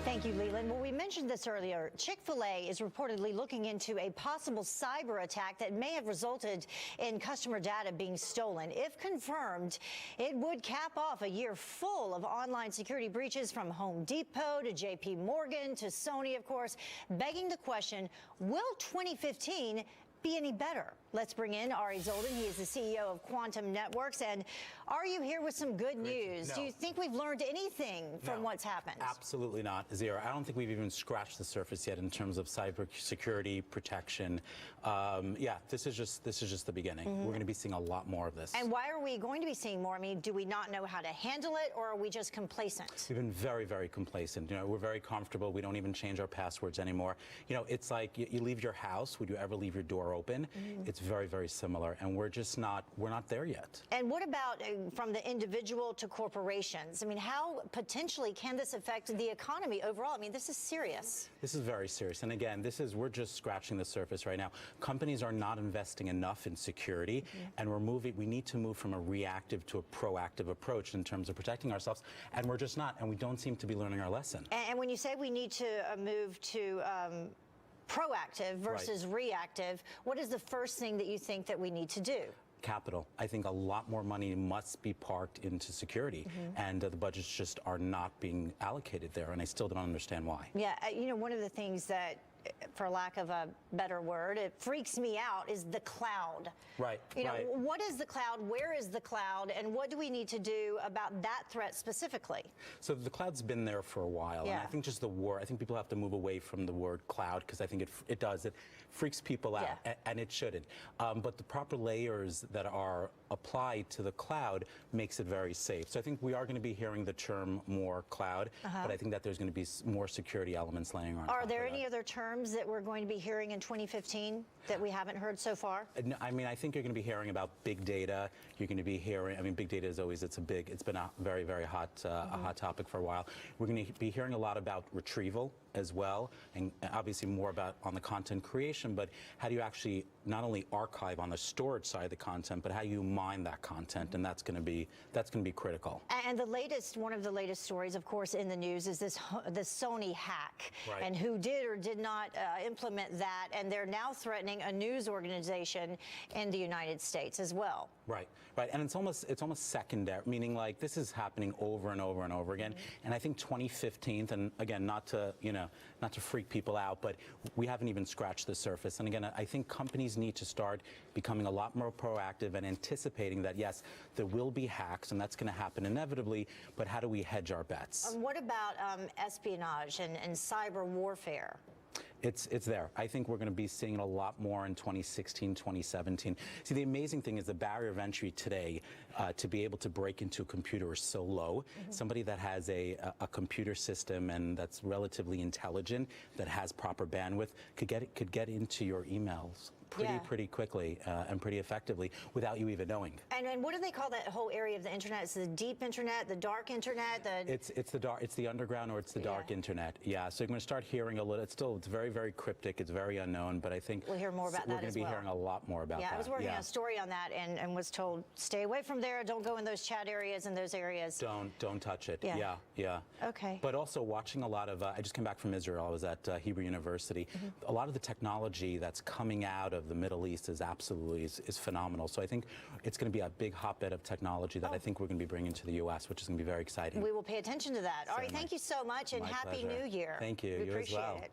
Thank you, Leland. Well, we mentioned this earlier. Chick-fil-A is reportedly looking into a possible cyber attack that may have resulted in customer data being stolen. If confirmed, it would cap off a year full of online security breaches from Home Depot to JP Morgan to Sony, of course, begging the question, will 2015 be any better? Let's bring in Ari Zoldan. He is the CEO of Quantum Networks. And are you here with some good news? No. Do you think we've learned anything from what's happened? Absolutely not. Zero. I don't think we've even scratched the surface yet in terms of cybersecurity protection. Yeah, this is just the beginning. We're going to be seeing a lot more of this. And why are we going to be seeing more? I mean, do we not know how to handle it, or are we just complacent? We've been very, very complacent. You know, we're very comfortable. We don't even change our passwords anymore. You know, it's like you leave your house. Would you ever leave your door open? It's very, very similar, and we're not there yet. And what about from the individual to corporations? I mean, how potentially can this affect the economy overall? I mean, this is serious. This is very serious. And again, we're just scratching the surface right now. Companies are not investing enough in security, and we need to move from a reactive to a proactive approach in terms of protecting ourselves, and we're just not, and we don't seem to be learning our lesson. And when you say we need to move to proactive versus reactive, what is the first thing that you think that we need to do? Capital. I think a lot more money must be parked into security, and the budgets just are not being allocated there, and I still don't understand why. Yeah, you know, one of the things that, for lack of a better word, it freaks me out is the cloud. Right. You know, what is the cloud? Where is the cloud? And what do we need to do about that threat specifically? So the cloud's been there for a while, and I think just I think people have to move away from the word cloud, because I think it freaks people out, and it shouldn't. But the proper layers that are applied to the cloud makes it very safe. So I think we are going to be hearing the term more cloud, but I think that there's going to be more security elements laying on. Are there any other terms that we're going to be hearing in 2015 that we haven't heard so far? I mean, I think you're going to be hearing about big data. You're going to be hearing, I mean, big data is always, it's been a very, very hot, a hot topic for a while. We're going to be hearing a lot about retrieval as well, and obviously more about on the content creation, but how do you actually not only archive on the storage side of the content, but how you mine that content, and that's going to be critical. And one of the latest stories, of course, in the news is this Sony hack, and who did or did not implement that, and they're now threatening a news organization in the United States as well. Right, and it's almost secondary, meaning like this is happening over and over and over again. And I think 2015, and again, not to freak people out, but we haven't even scratched the surface. And again, I think companies need to start becoming a lot more proactive and anticipating that yes, there will be hacks, and that's going to happen inevitably. But how do we hedge our bets? What about espionage and cyber warfare? It's there. I think we're going to be seeing it a lot more in 2016, 2017. See, the amazing thing is the barrier of entry today to be able to break into a computer is so low. Somebody that has a computer system and that's relatively intelligent, that has proper bandwidth, could get into your emails pretty quickly and pretty effectively without you even knowing. And what do they call that whole area of the internet? It's the deep internet, the dark internet? It's the underground, or it's the dark internet. Yeah, so you're going to start hearing a little. It's very, very cryptic. It's very unknown, but I think we'll hear more about that as well. We're going to be hearing a lot more about that. Yeah, I was working on a story on that and was told, stay away from there. Don't go in those chat areas and those areas. Don't touch it. Yeah. Okay. But also watching a lot of, I just came back from Israel. I was at Hebrew University. A lot of the technology that's coming out of the Middle East is absolutely phenomenal. So I think it's going to be a big hotbed of technology that I think we're going to be bringing to the U.S., which is going to be very exciting. We will pay attention to that. Ari, thank you so much, and Happy New Year. Thank you. We you appreciate as well. it.